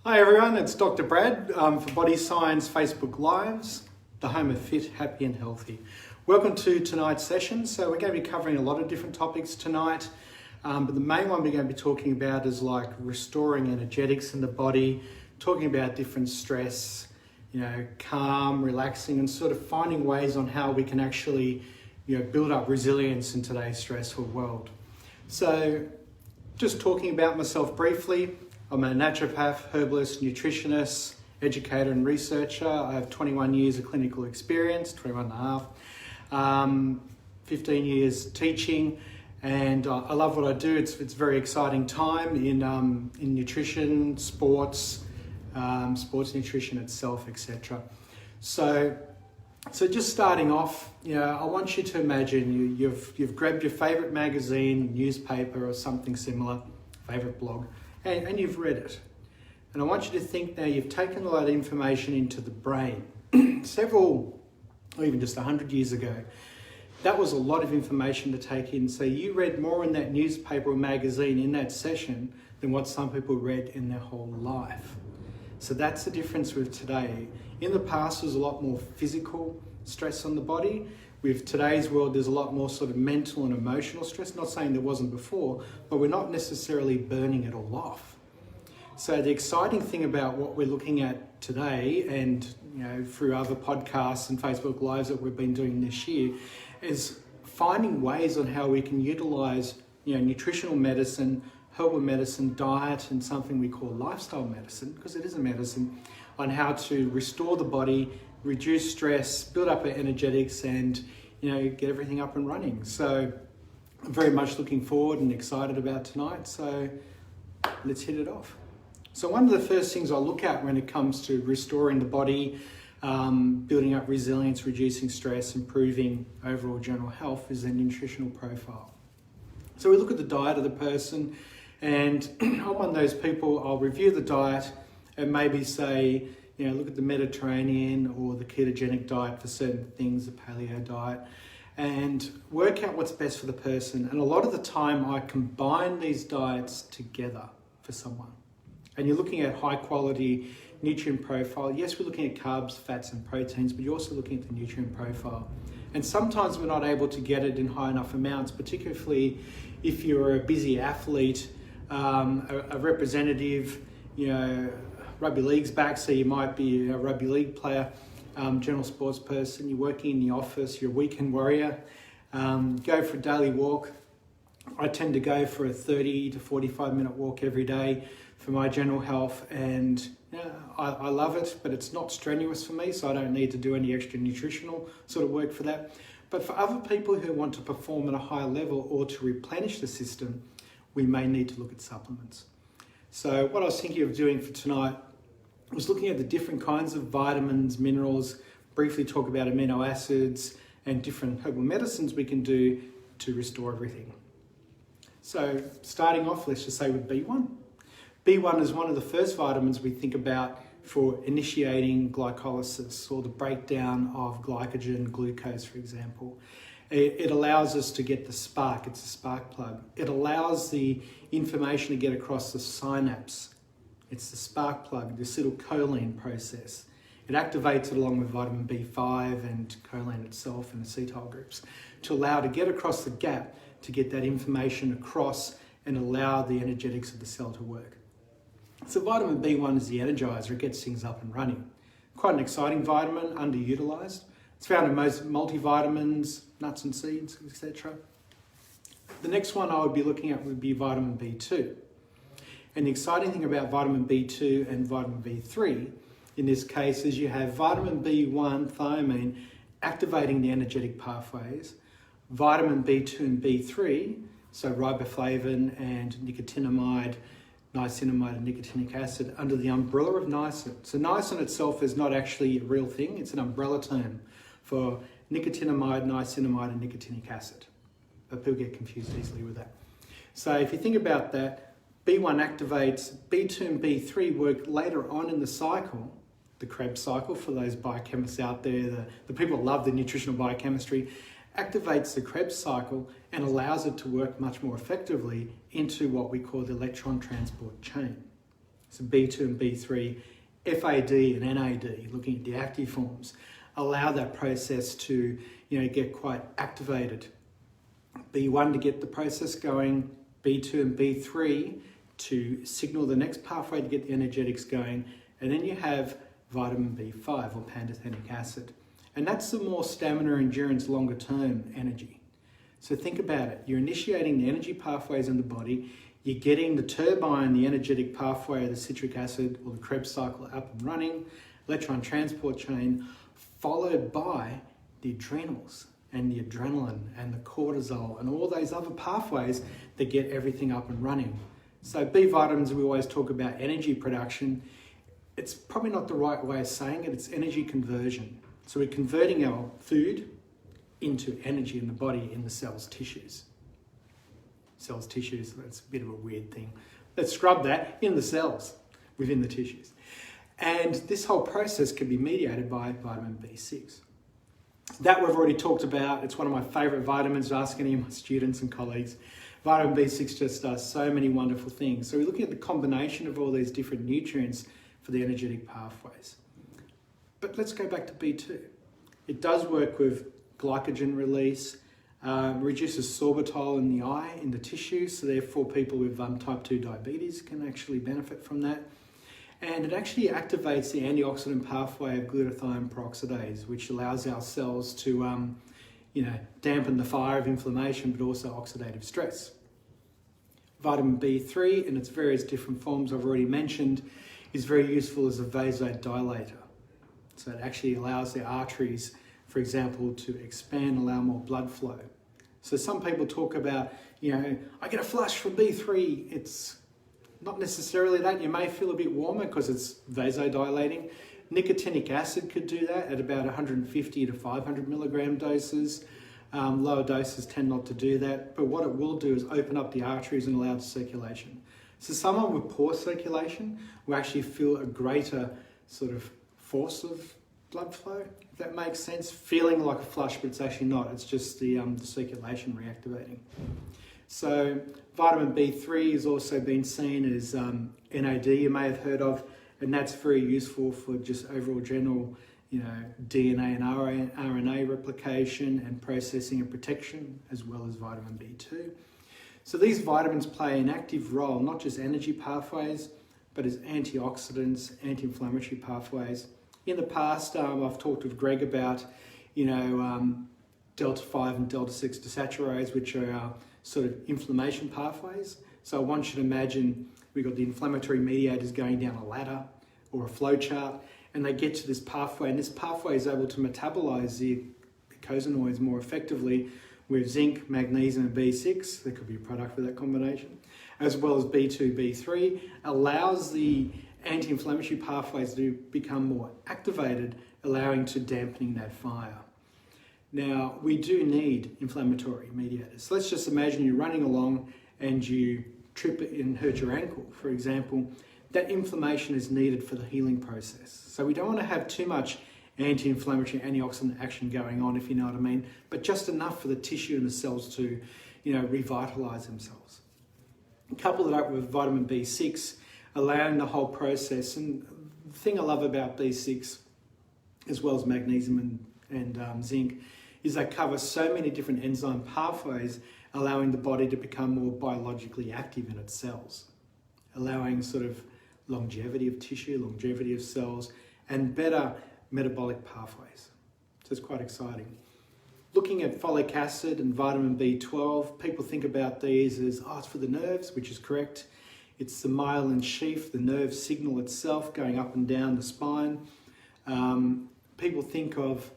Hi everyone, it's Dr. Brad for Body Science Facebook Lives, the home of fit, happy and healthy. Welcome to tonight's session. So we're going to be covering a lot of different topics tonight, but the main one we're going to be talking about is like restoring energetics in the body, talking about different stress, calm, relaxing, and sort of finding ways on how we can actually build up resilience in today's stressful world. So just talking about myself briefly, I'm a naturopath, herbalist, nutritionist, educator and researcher. I have 21 years of clinical experience, 21 and a half, 15 years teaching, and I love what I do. It's a very exciting time in nutrition, sports nutrition itself, etc. So just starting off, I want you to imagine you've grabbed your favourite magazine, newspaper or something similar, favourite blog, and you've read it. And I want you to think now you've taken a lot of information into the brain. Several, or even just 100 years ago, that was a lot of information to take in. So you read more in that newspaper or magazine in that session than what some people read in their whole life. So that's the difference with today. In the past, there was a lot more physical stress on the body. With today's world, there's a lot more sort of mental and emotional stress. Not saying there wasn't before, but we're not necessarily burning it all off. So the exciting thing about what we're looking at today, and through other podcasts and Facebook Lives that we've been doing this year, is finding ways on how we can utilize nutritional medicine, herbal medicine, diet, and something we call lifestyle medicine, because it is a medicine, on how to restore the body, reduce stress, build up our energetics, and get everything up and running. So I'm very much looking forward and excited about tonight. So let's hit it off. So one of the first things I look at when it comes to restoring the body, building up resilience, reducing stress, improving overall general health is their nutritional profile. So we look at the diet of the person, and I'm one of those people, I'll review the diet and maybe say, look at the Mediterranean or the ketogenic diet for certain things, the paleo diet, and work out what's best for the person. And a lot of the time I combine these diets together for someone. And you're looking at high quality nutrient profile. Yes, we're looking at carbs, fats and proteins, but you're also looking at the nutrient profile. And sometimes we're not able to get it in high enough amounts, particularly if you're a busy athlete, a representative, rugby league's back, so you might be a rugby league player, general sports person, you're working in the office, you're a weekend warrior, go for a daily walk. I tend to go for a 30 to 45 minute walk every day for my general health, and I love it, but it's not strenuous for me, so I don't need to do any extra nutritional sort of work for that. But for other people who want to perform at a high level or to replenish the system, we may need to look at supplements. So what I was thinking of doing for tonight was looking at the different kinds of vitamins, minerals, briefly talk about amino acids and different herbal medicines we can do to restore everything. So starting off, let's just say with B1. B1 is one of the first vitamins we think about for initiating glycolysis, or the breakdown of glycogen, glucose, for example. It allows us to get the spark. It's a spark plug. It allows the information to get across the synapse. It's the spark plug, the acetylcholine process. It activates it along with vitamin B5 and choline itself and acetyl groups to allow to get across the gap to get that information across and allow the energetics of the cell to work. So vitamin B1 is the energizer. It gets things up and running. Quite an exciting vitamin, underutilized. It's found in most multivitamins, nuts and seeds, etc. The next one I would be looking at would be vitamin B2. And the exciting thing about vitamin B2 and vitamin B3 in this case is you have vitamin B1, thiamine, activating the energetic pathways, vitamin B2 and B3, so riboflavin and nicotinamide, niacinamide and nicotinic acid under the umbrella of niacin. So niacin itself is not actually a real thing, it's an umbrella term for nicotinamide, niacinamide and nicotinic acid. But people get confused easily with that. So if you think about that, B1 activates, B2 and B3 work later on in the cycle, the Krebs cycle for those biochemists out there, the people that love the nutritional biochemistry, activates the Krebs cycle and allows it to work much more effectively into what we call the electron transport chain. so B2 and B3, FAD and NAD, looking at the active forms, allow that process to get quite activated. B1 to get the process going, B2 and B3 to signal the next pathway to get the energetics going, and then you have vitamin B5 or pantothenic acid. And that's the more stamina, endurance, longer term energy. So think about it. You're initiating the energy pathways in the body, you're getting the turbine, the energetic pathway of the citric acid or the Krebs cycle up and running, electron transport chain, followed by the adrenals and the adrenaline and the cortisol and all those other pathways that get everything up and running. So B vitamins, we always talk about energy production. It's probably not the right way of saying it, it's energy conversion. So we're converting our food into energy in the body, in the cells, tissues. Cells, tissues, that's a bit of a weird thing. Let's scrub that in the cells, within the tissues. And this whole process can be mediated by vitamin B6. That we've already talked about. It's one of my favourite vitamins, ask any of my students and colleagues. Vitamin B6 just does so many wonderful things. So we're looking at the combination of all these different nutrients for the energetic pathways. But let's go back to B2. It does work with glycogen release, reduces sorbitol in the eye, in the tissue, so therefore people with type 2 diabetes can actually benefit from that. And it actually activates the antioxidant pathway of glutathione peroxidase, which allows our cells to dampen the fire of inflammation, but also oxidative stress. Vitamin B3 in its various different forms I've already mentioned is very useful as a vasodilator. So it actually allows the arteries, for example, to expand, allow more blood flow. So some people talk about, I get a flush from B3. It's not necessarily that. You may feel a bit warmer because it's vasodilating. Nicotinic acid could do that at about 150 to 500 milligram doses. Lower doses tend not to do that, but what it will do is open up the arteries and allow the circulation. So someone with poor circulation will actually feel a greater sort of force of blood flow, if that makes sense. Feeling like a flush, but it's actually not. It's just the circulation reactivating. So vitamin B3 has also been seen as NAD, you may have heard of, and that's very useful for just overall general DNA and RNA replication and processing and protection, as well as vitamin B2. So these vitamins play an active role, not just energy pathways, but as antioxidants, anti-inflammatory pathways. In the past, I've talked with Greg about, delta 5 and delta 6 desaturase, which are our sort of inflammation pathways. So I want you to imagine we've got the inflammatory mediators going down a ladder or a flow chart, and they get to this pathway, and this pathway is able to metabolize the eicosanoids more effectively with zinc, magnesium, and B6. There could be a product for that combination, as well as B2, B3, allows the anti-inflammatory pathways to become more activated, allowing to dampening that fire. Now, we do need inflammatory mediators. So let's just imagine you're running along and you trip and hurt your ankle, for example. That inflammation is needed for the healing process. So we don't want to have too much anti-inflammatory, antioxidant action going on, if you know what I mean, but just enough for the tissue and the cells to, revitalize themselves. Couple that up with vitamin B6, allowing the whole process. And the thing I love about B6, as well as magnesium and zinc, is they cover so many different enzyme pathways, allowing the body to become more biologically active in its cells, allowing sort of longevity of tissue, longevity of cells, and better metabolic pathways. So it's quite exciting. Looking at folic acid and vitamin B12, people think about these as, it's for the nerves, which is correct. It's the myelin sheath, the nerve signal itself going up and down the spine. People think of,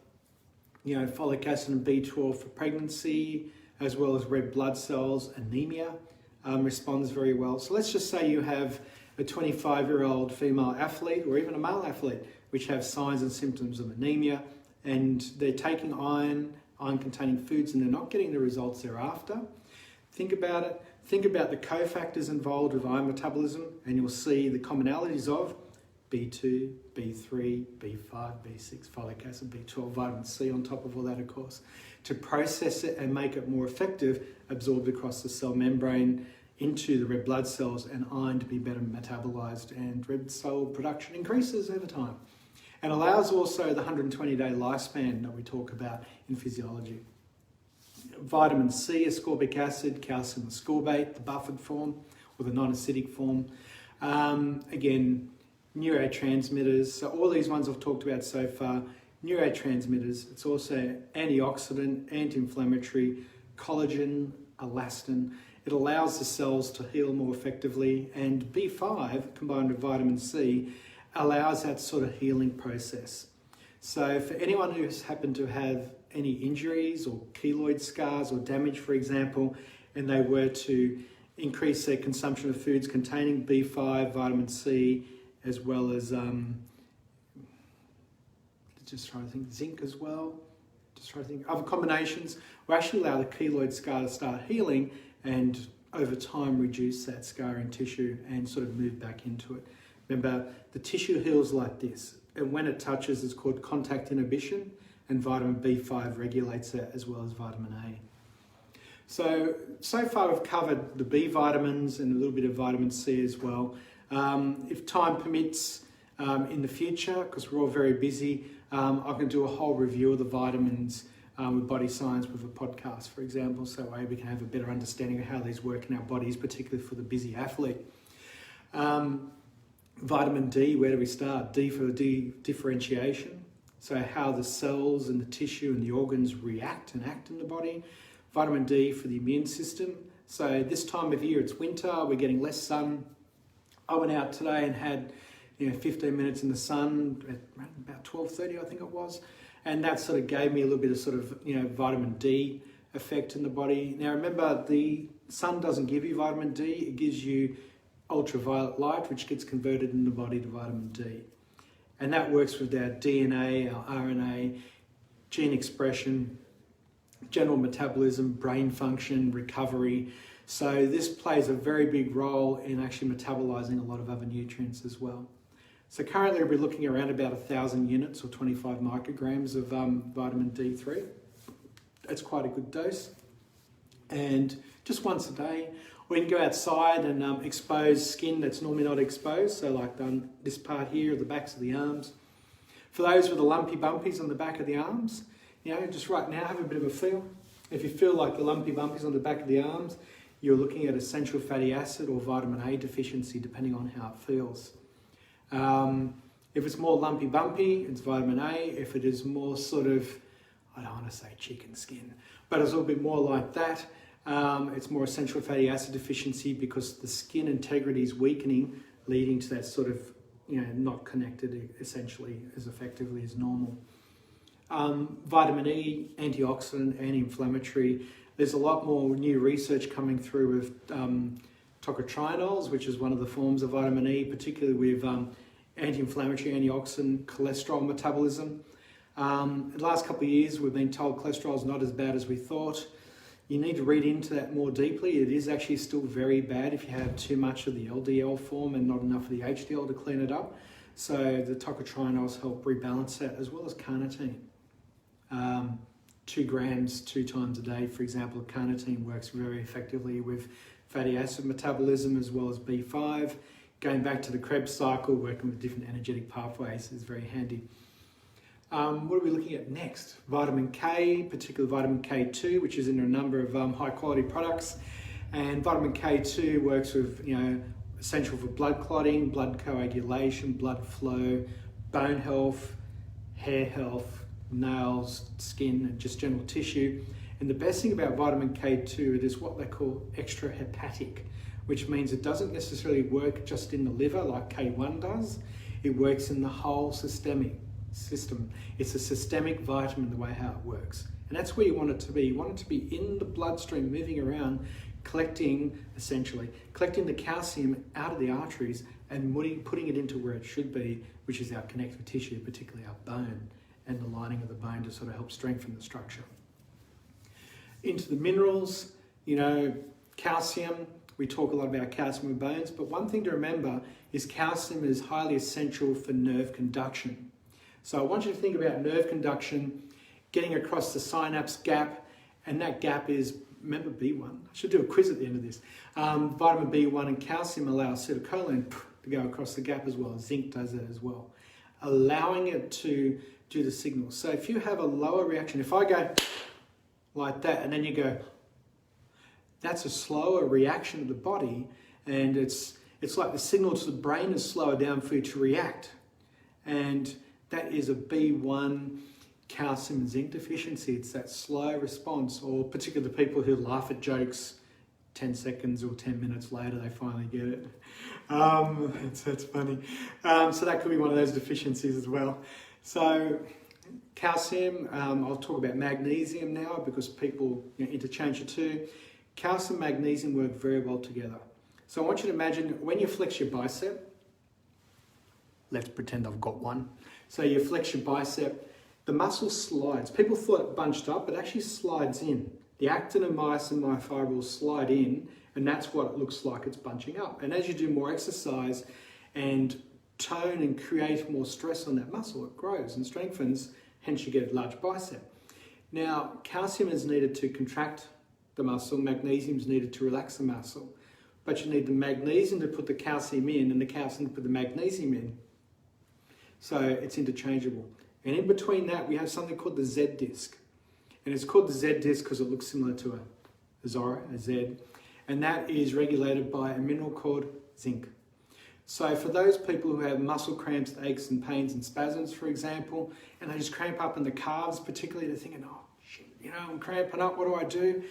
folic acid and B12 for pregnancy, as well as red blood cells. Anemia responds very well. So let's just say you have a 25-year-old female athlete or even a male athlete which have signs and symptoms of anemia, and they're taking iron-containing foods, and they're not getting the results they're after. Think about it. Think about the cofactors involved with iron metabolism, and you'll see the commonalities of B2, B3, B5, B6, folic acid, B12, vitamin C on top of all that, of course, to process it and make it more effective, absorbed across the cell membrane into the red blood cells and iron to be better metabolized, and red cell production increases over time. And allows also the 120-day lifespan that we talk about in physiology. Vitamin C, ascorbic acid, calcium ascorbate, the buffered form or the non-acidic form. Again, neurotransmitters. So all these ones I've talked about so far, neurotransmitters. It's also antioxidant, anti-inflammatory, collagen, elastin. It allows the cells to heal more effectively, and B5 combined with vitamin C allows that sort of healing process. So for anyone who's happened to have any injuries or keloid scars or damage, for example, and they were to increase their consumption of foods containing B5, vitamin C, as well as, just trying to think, zinc as well, just trying to think, other combinations, will actually allow the keloid scar to start healing and over time reduce that scarring tissue and sort of move back into it. Remember, the tissue heals like this, and when it touches, it's called contact inhibition, and vitamin B5 regulates that as well as vitamin A. So far we've covered the B vitamins and a little bit of vitamin C as well. If time permits in the future, because we're all very busy, I can do a whole review of the vitamins with Body Science with a podcast, for example, so that way we can have a better understanding of how these work in our bodies, particularly for the busy athlete. Vitamin D, where do we start? D for differentiation, so how the cells and the tissue and the organs react and act in the body. Vitamin D for the immune system. So this time of year, it's winter, we're getting less sun. I went out today and had 15 minutes in the sun at about 12:30, I think it was. And that sort of gave me a little bit of sort of, vitamin D effect in the body. Now remember, the sun doesn't give you vitamin D, it gives you ultraviolet light, which gets converted in the body to vitamin D. And that works with our DNA, our RNA, gene expression, general metabolism, brain function, recovery. So this plays a very big role in actually metabolizing a lot of other nutrients as well. So currently we're looking around about 1,000 units or 25 micrograms of vitamin D3. That's quite a good dose. And just once a day, or you can go outside and expose skin that's normally not exposed. So like this part here, the backs of the arms. For those with the lumpy bumpies on the back of the arms, just right now have a bit of a feel. If you feel like the lumpy bumpies on the back of the arms, you're looking at essential fatty acid or vitamin A deficiency, depending on how it feels. If it's more lumpy bumpy, it's vitamin A. If it is more sort of, I don't want to say chicken skin, but it's a little bit more like that, it's more essential fatty acid deficiency because the skin integrity is weakening, leading to that sort of, not connected essentially as effectively as normal. Vitamin E, antioxidant, anti-inflammatory. There's a lot more new research coming through with tocotrienols, which is one of the forms of vitamin E, particularly with anti-inflammatory, antioxidant, cholesterol metabolism. In the last couple of years, we've been told cholesterol is not as bad as we thought. You need to read into that more deeply. It is actually still very bad if you have too much of the LDL form and not enough of the HDL to clean it up. So the tocotrienols help rebalance that, as well as carnitine. 2 grams 2 times a day, for example, carnitine works very effectively with fatty acid metabolism as well as B5. Going back to the Krebs cycle, working with different energetic pathways is very handy. What are we looking at next? Vitamin K, particularly vitamin K2, which is in a number of high quality products. And vitamin K2 works with, essential for blood clotting, blood coagulation, blood flow, bone health, hair health, nails, skin, and just general tissue. And the best thing about vitamin K2, it is what they call extrahepatic, which means it doesn't necessarily work just in the liver like K1 does. It works in the whole system. It's a systemic vitamin, the way how it works. And that's where you want it to be. You want it to be in the bloodstream, moving around, collecting the calcium out of the arteries and putting it into where it should be, which is our connective tissue, particularly our bone and the lining of the bone to sort of help strengthen the structure. Into the minerals, calcium. We talk a lot about calcium in bones, but one thing to remember is calcium is highly essential for nerve conduction. So I want you to think about nerve conduction, getting across the synapse gap, and that gap is remember B1. I should do a quiz at the end of this. Vitamin B1 and calcium allow acetylcholine to go across the gap as well. Zinc does that as well, allowing it to do the signal. So if you have a lower reaction, if I go like that and then you go, that's a slower reaction of the body, and it's like the signal to the brain is slower down for you to react. And that is a B1 calcium and zinc deficiency. It's that slow response, or particularly the people who laugh at jokes 10 seconds or 10 minutes later, they finally get it. It's funny. So that could be one of those deficiencies as well. So calcium, I'll talk about magnesium now because people interchange the two. Calcium and magnesium work very well together. So I want you to imagine when you flex your bicep, let's pretend I've got one. So you flex your bicep, the muscle slides. People thought it bunched up, but it actually slides in. The actin and myosin myofibrils slide in, and that's what it looks like it's bunching up. And as you do more exercise and tone and create more stress on that muscle, it grows and strengthens, hence you get a large bicep. Now, calcium is needed to contract the muscle, magnesium is needed to relax the muscle, but you need the magnesium to put the calcium in and the calcium to put the magnesium in. So it's interchangeable. And in between that, we have something called the Z disc. And it's called the Z disc because it looks similar to a Zorro, a Z. And that is regulated by a mineral called zinc. So for those people who have muscle cramps, aches and pains and spasms, for example, and they just cramp up in the calves particularly, they're thinking, oh, shit, I'm cramping up, what do?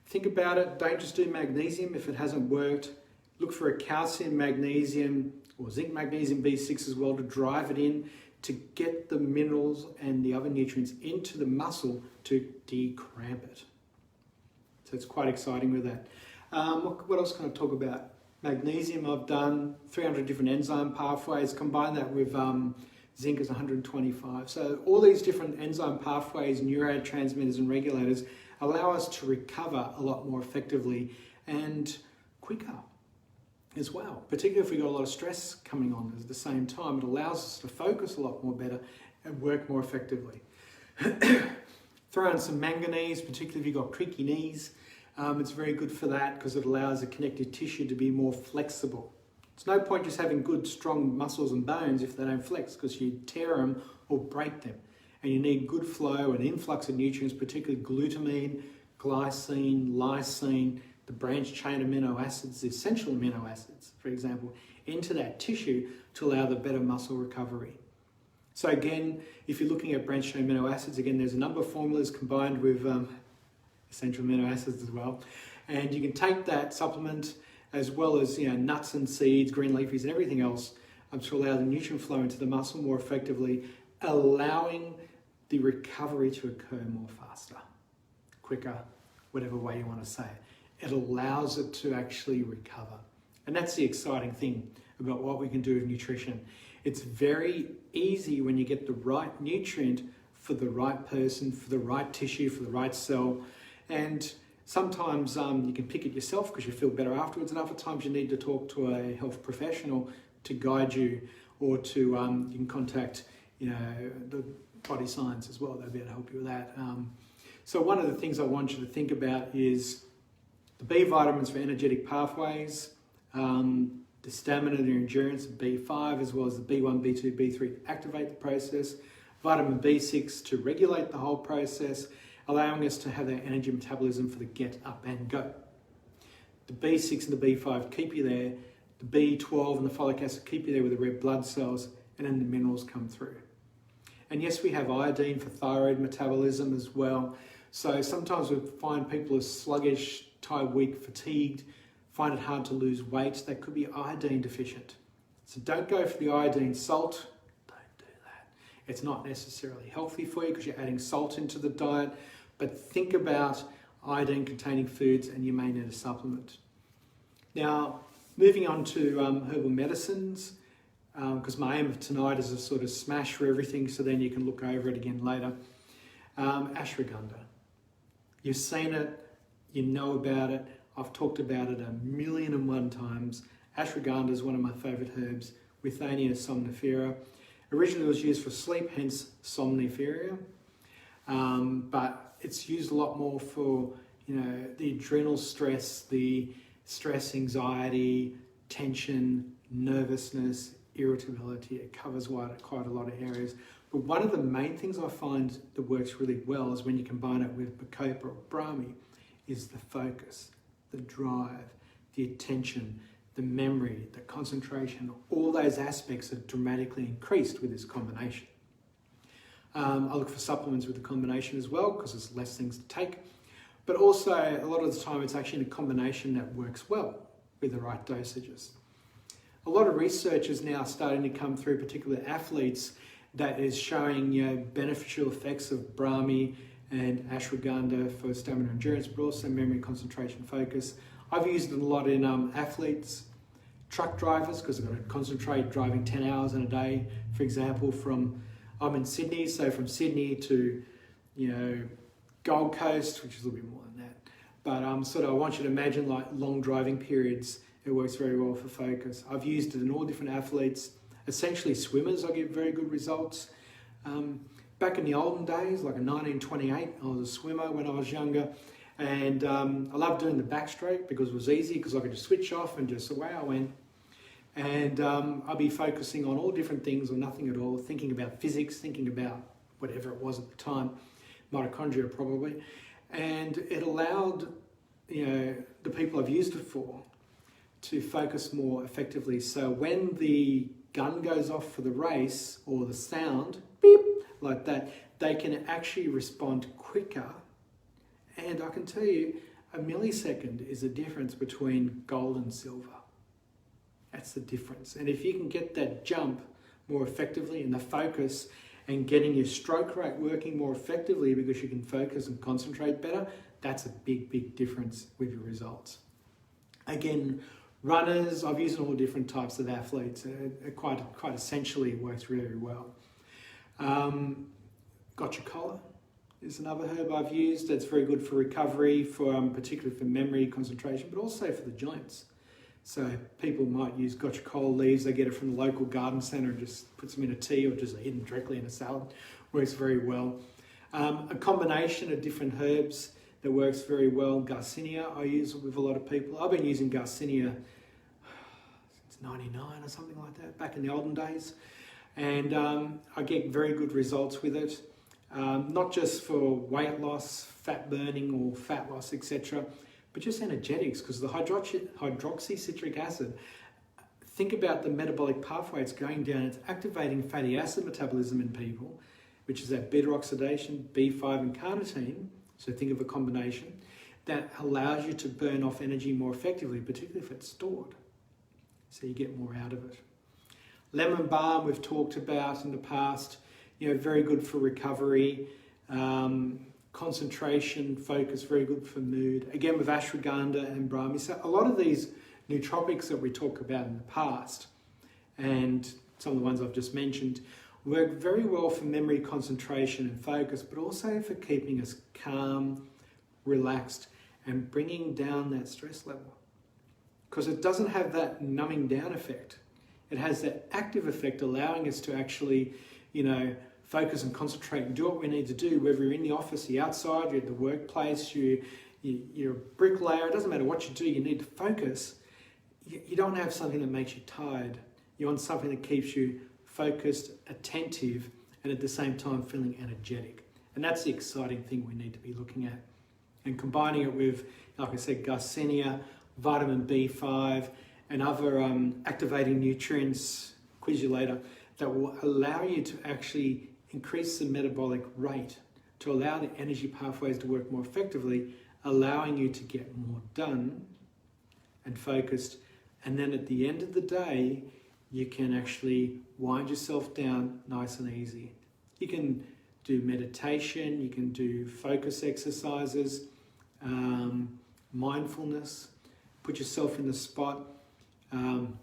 Think about it. Don't just do magnesium if it hasn't worked. Look for a calcium, magnesium, or zinc, magnesium, B6 as well to drive it in to get the minerals and the other nutrients into the muscle to decramp it. So it's quite exciting with that. What else can I talk about? Magnesium, I've done 300 different enzyme pathways. Combine that with zinc is 125. So all these different enzyme pathways, neurotransmitters and regulators allow us to recover a lot more effectively and quicker as well, particularly if we've got a lot of stress coming on at the same time. It allows us to focus a lot more better and work more effectively. Throw in some manganese, particularly if you've got creaky knees. It's very good for that because it allows the connective tissue to be more flexible. It's no point just having good, strong muscles and bones if they don't flex because you tear them or break them. And you need good flow and influx of nutrients, particularly glutamine, glycine, lysine, the branched chain amino acids, the essential amino acids, for example, into that tissue to allow the better muscle recovery. So again, if you're looking at branched chain amino acids, again, there's a number of formulas combined with essential amino acids as well. And you can take that supplement as well as nuts and seeds, green leafies and everything else to allow the nutrient flow into the muscle more effectively, allowing the recovery to occur more faster, quicker, whatever way you want to say it. It allows it to actually recover. And that's the exciting thing about what we can do with nutrition. It's very easy when you get the right nutrient for the right person, for the right tissue, for the right cell. And sometimes you can pick it yourself because you feel better afterwards, and other times you need to talk to a health professional to guide you, or to you can contact the Body Science as well. They'll be able to help you with that. So one of the things I want you to think about is the B vitamins for energetic pathways, the stamina and the endurance of B5, as well as the B1, B2, B3 activate the process, vitamin B6 to regulate the whole process, allowing us to have that energy metabolism for the get up and go. The B6 and the B5 keep you there, the B12 and the folic acid keep you there with the red blood cells, and then the minerals come through. And yes, we have iodine for thyroid metabolism as well. So sometimes we find people are sluggish, tired, weak, fatigued, find it hard to lose weight. That could be iodine deficient. So don't go for the iodine salt. Don't do that. It's not necessarily healthy for you because you're adding salt into the diet. But think about iodine containing foods and you may need a supplement. Now, moving on to herbal medicines, because my aim of tonight is to sort of smash for everything so then you can look over it again later. Ashwagandha. You've seen it, you know about it, I've talked about it 1,000,001 times. Ashwagandha is one of my favourite herbs, Withania somnifera. Originally it was used for sleep, hence somnifera, but it's used a lot more for the adrenal stress, the stress, anxiety, tension, nervousness, irritability. It covers quite a lot of areas. But one of the main things I find that works really well is when you combine it with Bacopa or Brahmi, is the focus, the drive, the attention, the memory, the concentration. All those aspects are dramatically increased with this combination. I look for supplements with the combination as well because there's less things to take. But also, a lot of the time, it's actually a combination that works well with the right dosages. A lot of research is now starting to come through, particularly athletes, that is showing beneficial effects of Brahmi and ashwagandha for stamina endurance, but also memory, concentration, focus. I've used it a lot in athletes, truck drivers, because I've got to concentrate driving 10 hours in a day. For example, I'm in Sydney, so from Sydney to Gold Coast, which is a little bit more than that. But I want you to imagine like long driving periods. It works very well for focus. I've used it in all different athletes. Essentially swimmers, I get very good results. Back in the olden days, like in 1928, I was a swimmer when I was younger. And I loved doing the backstroke because it was easy, because I could just switch off and just away I went. And I'd be focusing on all different things or nothing at all, thinking about physics, thinking about whatever it was at the time, mitochondria probably. And it allowed the people I've used it for to focus more effectively. So when the gun goes off for the race, or the sound, beep, like that, they can actually respond quicker. And I can tell you, a millisecond is the difference between gold and silver. That's the difference. And if you can get that jump more effectively in the focus and getting your stroke rate working more effectively because you can focus and concentrate better, that's a big, big difference with your results. Again, runners, I've used all different types of athletes. Quite essentially, it works really well. Gotcha Collar is another herb I've used that's very good for recovery, particularly for memory, concentration, but also for the joints. So people might use gotcha cola leaves. They get it from the local garden centre and just puts them in a tea, or just eat them directly in a salad. Works very well. A combination of different herbs that works very well. Garcinia I use with a lot of people. I've been using Garcinia since 99 or something like that, back in the olden days. And I get very good results with it. Not just for weight loss, fat burning or fat loss, etc., but just energetics, because the hydroxycitric acid, think about the metabolic pathway it's going down. It's activating fatty acid metabolism in people, which is that beta oxidation, B5 and carnitine. So think of a combination that allows you to burn off energy more effectively, particularly if it's stored. So you get more out of it. Lemon balm we've talked about in the past, very good for recovery, concentration, focus, very good for mood. Again, with ashwagandha and Brahmi. So a lot of these nootropics that we talk about in the past, and some of the ones I've just mentioned, work very well for memory, concentration and focus, but also for keeping us calm, relaxed, and bringing down that stress level. Because it doesn't have that numbing down effect. It has that active effect, allowing us to actually, focus and concentrate and do what we need to do, whether you're in the office, you're outside, you're at the workplace, you're a bricklayer. It doesn't matter what you do, you need to focus. You don't have something that makes you tired. You want something that keeps you focused, attentive, and at the same time feeling energetic. And that's the exciting thing we need to be looking at. And combining it with, like I said, Garcinia, vitamin B5, and other activating nutrients, quiz you later, that will allow you to actually increase the metabolic rate, to allow the energy pathways to work more effectively, allowing you to get more done and focused. And then at the end of the day, you can actually wind yourself down nice and easy. You can do meditation, you can do focus exercises, mindfulness, put yourself in the spot,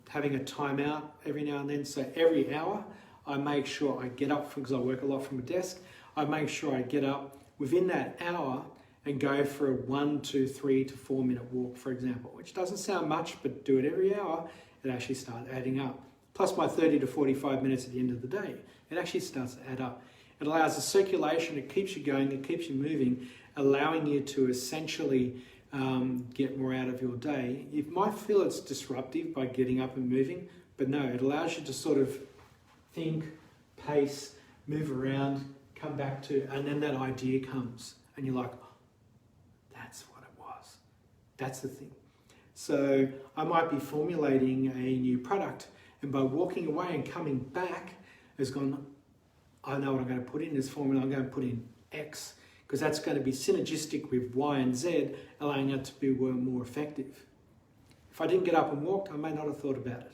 having a timeout every now and then. So every hour, I make sure I get up, because I work a lot from a desk, I make sure I get up within that hour and go for a 1 to 3 to 4 minute walk, for example, which doesn't sound much, but do it every hour, it actually starts adding up. Plus my 30 to 45 minutes at the end of the day, it actually starts to add up. It allows the circulation, it keeps you going, it keeps you moving, allowing you to essentially get more out of your day. You might feel it's disruptive by getting up and moving, but no, it allows you to sort of think, pace, move around, come back to, and then that idea comes and you're like, oh, that's what it was. That's the thing. So I might be formulating a new product, and by walking away and coming back has gone, I know what I'm going to put in this formula. I'm going to put in X, because that's going to be synergistic with Y and Z, allowing it to be more effective. If I didn't get up and walk, I may not have thought about it.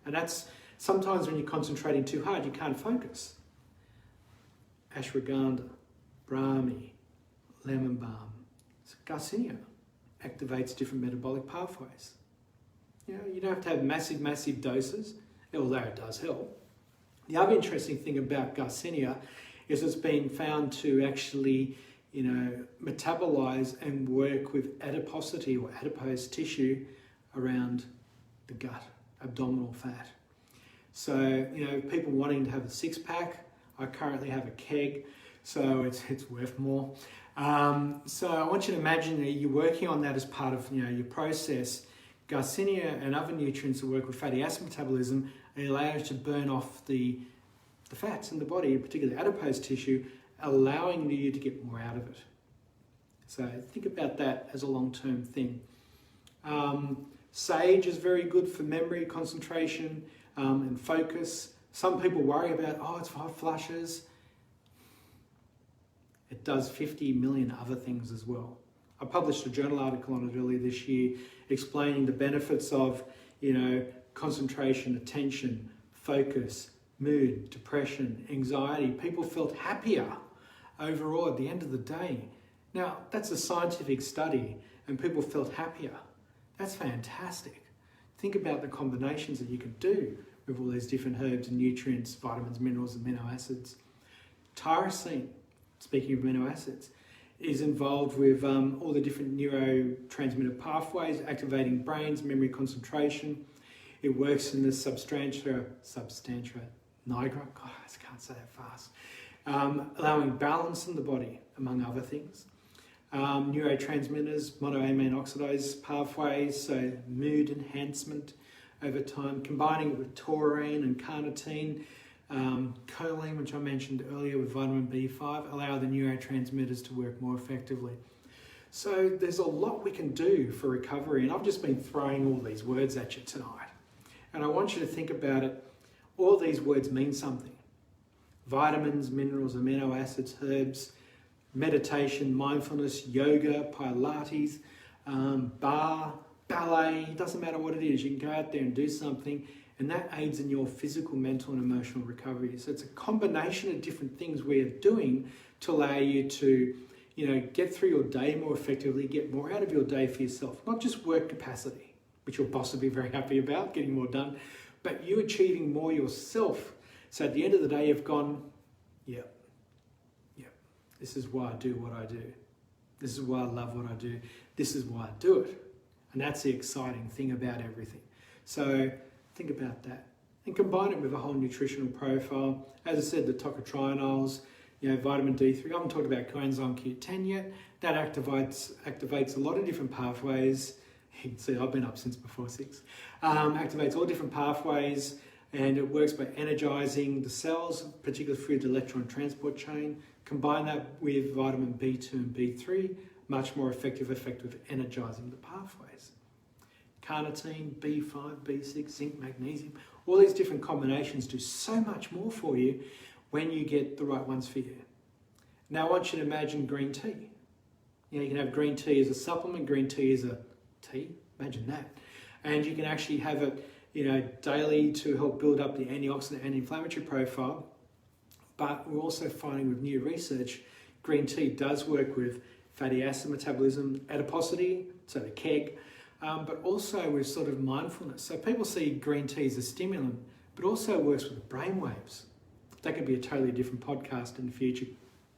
And that's sometimes when you're concentrating too hard, you can't focus. Ashwagandha, Brahmi, lemon balm, Garcinia activates different metabolic pathways. You don't have to have massive doses, although it does help. The other interesting thing about Garcinia is it's been found to actually, metabolize and work with adiposity or adipose tissue around the gut, abdominal fat. So, people wanting to have a six-pack, I currently have a keg, so it's worth more. So I want you to imagine that you're working on that as part of your process. Garcinia and other nutrients that work with fatty acid metabolism allow you to burn off the fats in the body, particularly adipose tissue, allowing you to get more out of it. So think about that as a long-term thing. Sage is very good for memory, concentration, and focus. Some people worry about, it's 5 flushes. It does 50 million other things as well. I published a journal article on it earlier this year explaining the benefits of, concentration, attention, focus, mood, depression, anxiety. People felt happier overall at the end of the day. Now, that's a scientific study, and people felt happier. That's fantastic. Think about the combinations that you could do with all these different herbs and nutrients, vitamins, minerals, amino acids. Tyrosine, speaking of amino acids, is involved with all the different neurotransmitter pathways, activating brains, memory, concentration. It works in the substantia nigra, God, I can't say that fast, allowing balance in the body, among other things. Neurotransmitters, monoamine oxidase pathways, so mood enhancement over time, combining it with taurine and carnitine, choline, which I mentioned earlier with vitamin B5, allow the neurotransmitters to work more effectively. So there's a lot we can do for recovery, and I've just been throwing all these words at you tonight. And I want you to think about it. All these words mean something. Vitamins, minerals, amino acids, herbs, meditation, mindfulness, yoga, Pilates, bar, ballet, it doesn't matter what it is. You can go out there and do something, and that aids in your physical, mental, and emotional recovery. So it's a combination of different things we're doing to allow you to, get through your day more effectively, get more out of your day for yourself. Not just work capacity, which your boss will be very happy about, getting more done, but you achieving more yourself. So at the end of the day, you've gone, yep, this is why I do what I do. This is why I love what I do. This is why I do it. And that's the exciting thing about everything. So think about that. And combine it with a whole nutritional profile. As I said, the tocotrienols, vitamin D3. I haven't talked about coenzyme Q10 yet. That activates a lot of different pathways. You can see I've been up since before 6. Activates all different pathways, and it works by energizing the cells, particularly through the electron transport chain. Combine that with vitamin B2 and B3, much more effective energizing the pathways. Carnitine, B5, B6, zinc, magnesium, all these different combinations do so much more for you when you get the right ones for you. Now I want you to imagine green tea. You can have green tea as a supplement, green tea as a tea, imagine that. And you can actually have it, daily to help build up the antioxidant, anti-inflammatory profile. But we're also finding with new research, green tea does work with fatty acid metabolism, adiposity, so the keg, but also with sort of mindfulness. So people see green tea as a stimulant, but also works with the brain waves. That could be a totally different podcast in the future.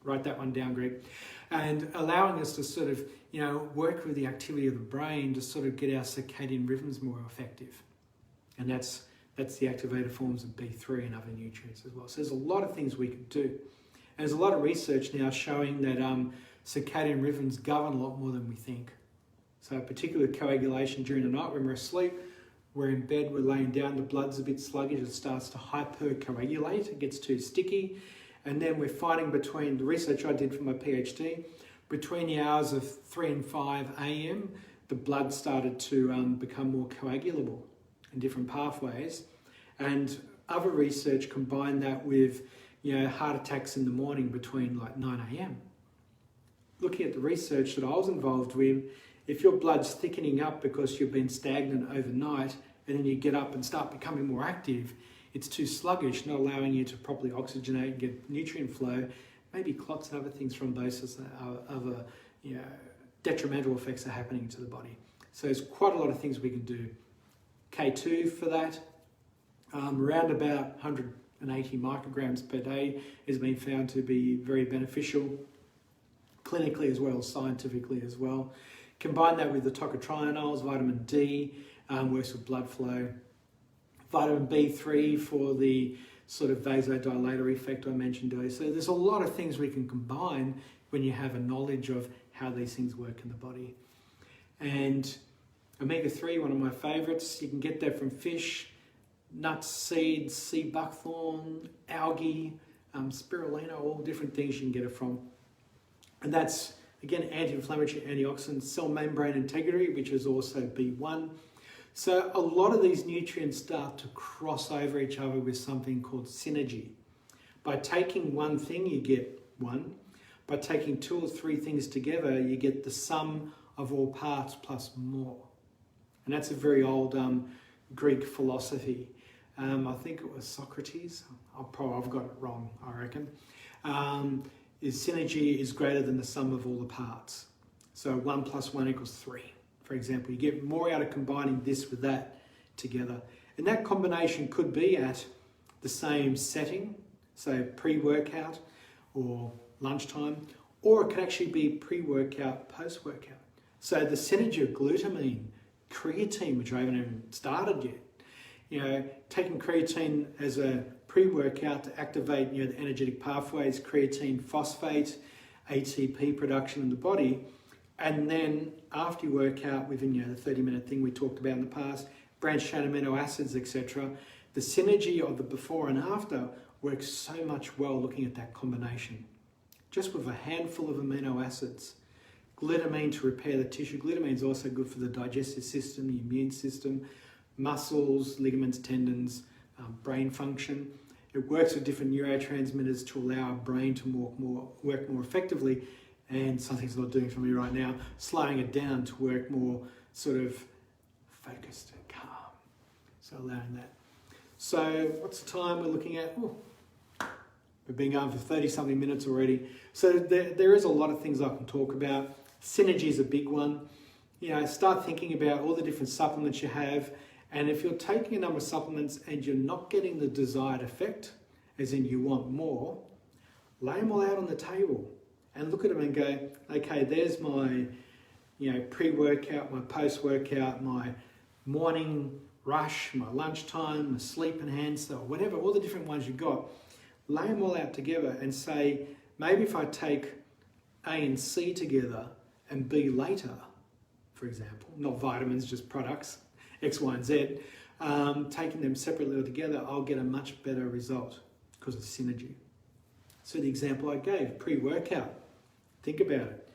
Write that one down, Greg. And allowing us to sort of, work with the activity of the brain to sort of get our circadian rhythms more effective. And that's the activated forms of B3 and other nutrients as well. So there's a lot of things we could do. And there's a lot of research now showing that circadian rhythms govern a lot more than we think. So particularly coagulation during the night when we're asleep, we're in bed, we're laying down, the blood's a bit sluggish, it starts to hypercoagulate, it gets too sticky. And then we're finding between, the research I did for my PhD, between the hours of 3 and 5 a.m, the blood started to become more coagulable in different pathways. And other research combined that with, heart attacks in the morning between like 9 a.m. Looking at the research that I was involved with, if your blood's thickening up because you've been stagnant overnight and then you get up and start becoming more active, it's too sluggish, not allowing you to properly oxygenate and get nutrient flow, maybe clots and other things, thrombosis, other detrimental effects are happening to the body. So there's quite a lot of things we can do. K2 for that, around about 180 micrograms per day has been found to be very beneficial, clinically as well as scientifically as well. Combine that with the tocotrienols, vitamin D, works with blood flow. Vitamin B3 for the sort of vasodilator effect I mentioned earlier. So there's a lot of things we can combine when you have a knowledge of how these things work in the body. And omega-3, one of my favourites, you can get that from fish, nuts, seeds, sea buckthorn, algae, spirulina, all different things you can get it from. And that's, again, anti-inflammatory, antioxidant, cell membrane integrity, which is also B1. So a lot of these nutrients start to cross over each other with something called synergy. By taking one thing, you get one. By taking 2 or 3 things together, you get the sum of all parts plus more. And that's a very old Greek philosophy. I think it was Socrates. I've got it wrong, I reckon. Is synergy is greater than the sum of all the parts. So 1 + 1 = 3. For example, you get more out of combining this with that together. And that combination could be at the same setting, so pre-workout or lunchtime, or it could actually be pre-workout, post-workout. So the synergy of glutamine, creatine, which I haven't even started yet, taking creatine as a pre-workout to activate the energetic pathways, creatine phosphate, ATP production in the body, and then after you work out within the 30-minute thing we talked about in the past, branched chain amino acids, etc., the synergy of the before and after works so much well looking at that combination. Just with a handful of amino acids. Glutamine to repair the tissue. Glutamine is also good for the digestive system, the immune system, muscles, ligaments, tendons, brain function. It works with different neurotransmitters to allow our brain to work more effectively. And something's not doing for me right now, slowing it down to work more sort of focused and calm. So allowing that. So what's the time we're looking at? Ooh, we've been going for 30-something minutes already. So there is a lot of things I can talk about. Synergy is a big one. Start thinking about all the different supplements you have. And if you're taking a number of supplements and you're not getting the desired effect, as in you want more, lay them all out on the table. And look at them and go, okay, there's my, pre-workout, my post-workout, my morning rush, my lunchtime, my sleep enhancer, or whatever, all the different ones you've got. Lay them all out together and say, maybe if I take A and C together and B later, for example, not vitamins, just products, X, Y, and Z, taking them separately or together, I'll get a much better result because of synergy. So the example I gave, pre-workout, think about it.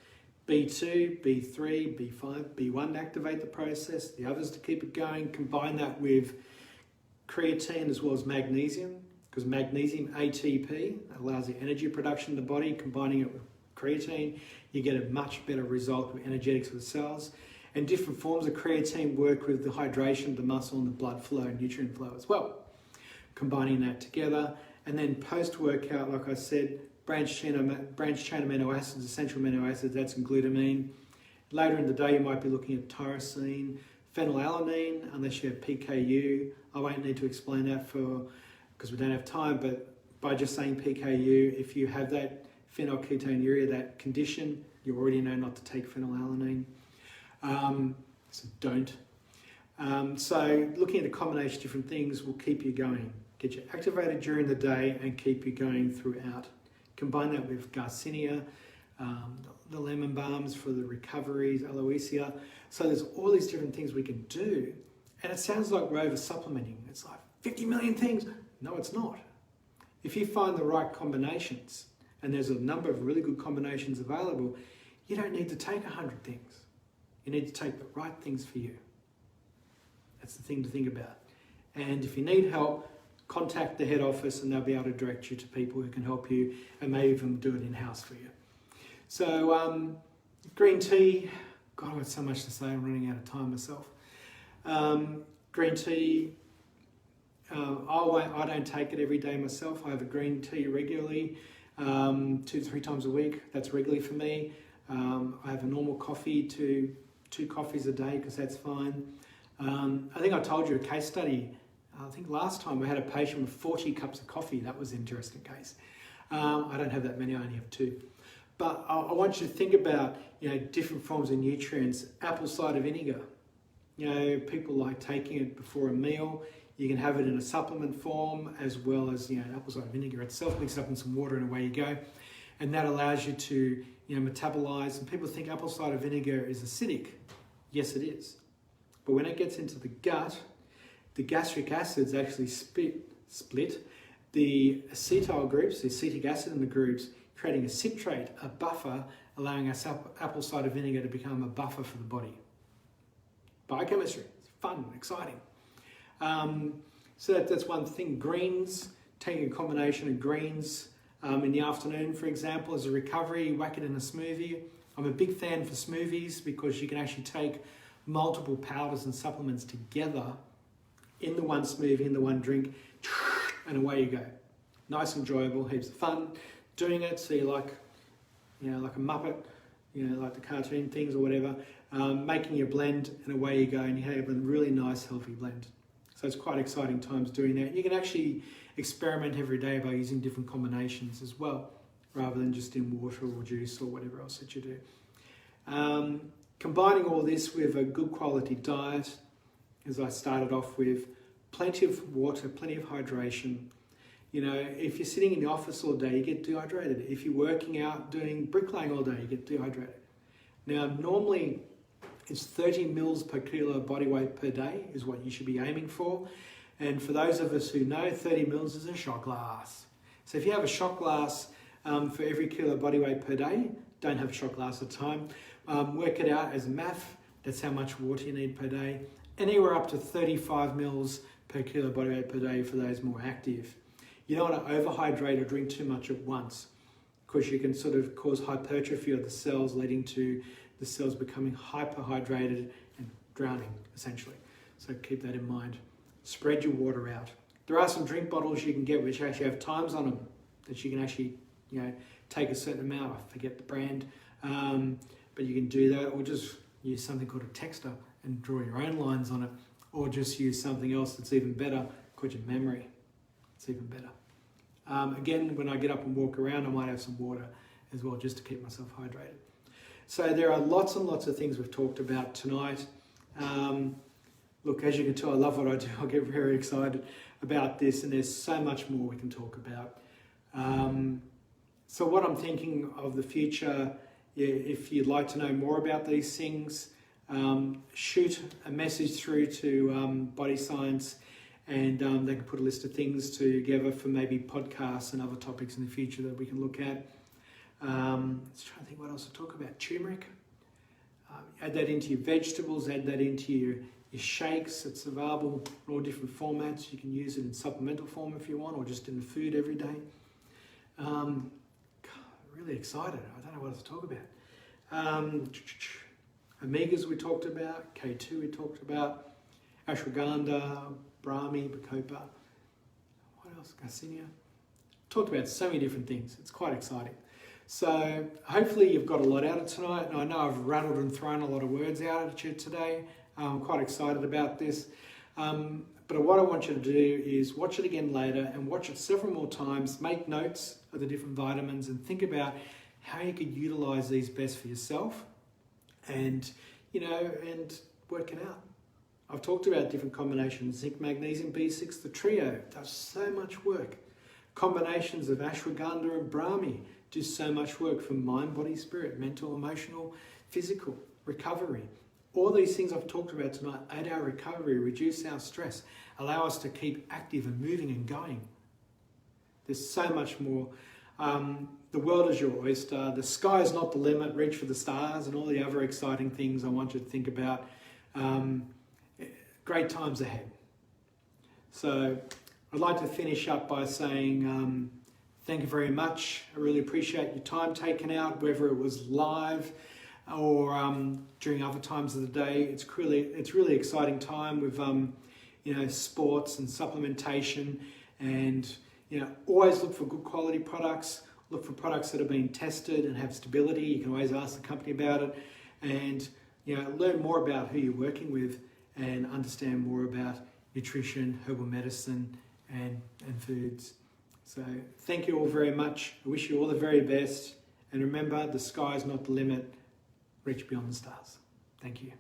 B2, B3, B5, B1 to activate the process, the others to keep it going. Combine that with creatine as well as magnesium, because magnesium ATP allows the energy production in the body. Combining it with creatine, you get a much better result with energetics of the cells. And different forms of creatine work with the hydration of the muscle and the blood flow and nutrient flow as well. Combining that together. And then post-workout, like I said, branched chain amino acids, essential amino acids, that's some glutamine. Later in the day, you might be looking at tyrosine, phenylalanine, unless you have PKU. I won't need to explain that because we don't have time, but by just saying PKU, if you have that phenylketonuria, that condition, you already know not to take phenylalanine. So don't. So looking at a combination of different things will keep you going. Get you activated during the day and keep you going throughout. Combine that with Garcinia, the lemon balms for the recoveries, aloesia. So there's all these different things we can do. And it sounds like we're over supplementing. It's like 50 million things. No, it's not. If you find the right combinations, and there's a number of really good combinations available, you don't need to take 100 things. You need to take the right things for you. That's the thing to think about. And if you need help, contact the head office and they'll be able to direct you to people who can help you and maybe even do it in-house for you. So green tea, God, I've got so much to say, I'm running out of time myself. Green tea, I don't take it every day myself. I have a green tea regularly, 2 to 3 times a week. That's regularly for me. I have a normal coffee to 2 coffees a day because that's fine. I think I told you a case study. I think last time I had a patient with 40 cups of coffee. That was an interesting case. I don't have that many, I only have 2. But I want you to think about, different forms of nutrients. Apple cider vinegar. People like taking it before a meal. You can have it in a supplement form as well as, apple cider vinegar itself. Mix it up in some water and away you go. And that allows you to, metabolize. And people think apple cider vinegar is acidic. Yes, it is. But when it gets into the gut, the gastric acids actually split the acetyl groups, the acetic acid in the groups, creating a citrate, a buffer, allowing us apple cider vinegar to become a buffer for the body. Biochemistry, it's fun, exciting. So that's one thing. Greens, taking a combination of greens in the afternoon, for example, as a recovery, whack it in a smoothie. I'm a big fan for smoothies because you can actually take multiple powders and supplements together in the one smoothie, in the one drink, and away you go. Nice, enjoyable, heaps of fun doing it. So you're like a Muppet, like the cartoon things or whatever, making your blend and away you go, and you have a really nice, healthy blend. So it's quite exciting times doing that. You can actually experiment every day by using different combinations as well, rather than just in water or juice or whatever else that you do. Combining all this with a good quality diet, as I started off with, plenty of water, plenty of hydration. If you're sitting in the office all day, you get dehydrated. If you're working out doing bricklaying all day, you get dehydrated. Now, normally it's 30 mils per kilo body weight per day is what you should be aiming for. And for those of us who know, 30 mils is a shot glass. So if you have a shot glass for every kilo body weight per day, don't have a shot glass at a time. Work it out as math. That's how much water you need per day. Anywhere up to 35 mils per kilo body weight per day for those more active. You don't want to overhydrate or drink too much at once, because you can sort of cause hypertrophy of the cells, leading to the cells becoming hyperhydrated and drowning, essentially. So keep that in mind. Spread your water out. There are some drink bottles you can get which actually have times on them that you can actually, take a certain amount. I forget the brand, but you can do that, or just use something called a texter and draw your own lines on it, or just use something else that's even better, called your memory. It's even better. Again, when I get up and walk around, I might have some water as well, just to keep myself hydrated. So there are lots and lots of things we've talked about tonight. Look, as you can tell, I love what I do. I get very excited about this, and there's so much more we can talk about. So what I'm thinking of the future, if you'd like to know more about these things, shoot a message through to Body Science, and they can put a list of things together for maybe podcasts and other topics in the future that we can look at. Let's try to think what else to talk about. Turmeric. Add that into your vegetables, add that into your shakes. It's available in all different formats. You can use it in supplemental form if you want, or just in the food every day. Really excited. I don't know what else to talk about. Omegas we talked about, K2 we talked about, ashwagandha, Brahmi, Bacopa, what else? Garcinia. Talked about so many different things. It's quite exciting. So hopefully you've got a lot out of tonight. And I know I've rattled and thrown a lot of words out at you today. I'm quite excited about this. But what I want you to do is watch it again later and watch it several more times. Make notes of the different vitamins and think about how you could utilize these best for yourself, and work it out. I've talked about different combinations: zinc, magnesium, B6, the trio does so much work. Combinations of ashwagandha and Brahmi do so much work for mind, body, spirit, mental, emotional, physical, recovery. All these things I've talked about tonight aid our recovery, reduce our stress, allow us to keep active and moving and going. There's so much more. The world is your oyster. The sky is not the limit. Reach for the stars and all the other exciting things I want you to think about. Great times ahead. So I'd like to finish up by saying thank you very much. I really appreciate your time taken out, whether it was live or during other times of the day. It's really exciting time with sports and supplementation, and always look for good quality products. Look for products that have been tested and have stability. You can always ask the company about it, and learn more about who you're working with and understand more about nutrition, herbal medicine, and foods. So thank you all very much. I wish you all the very best. And remember, the sky is not the limit. Reach beyond the stars. Thank you.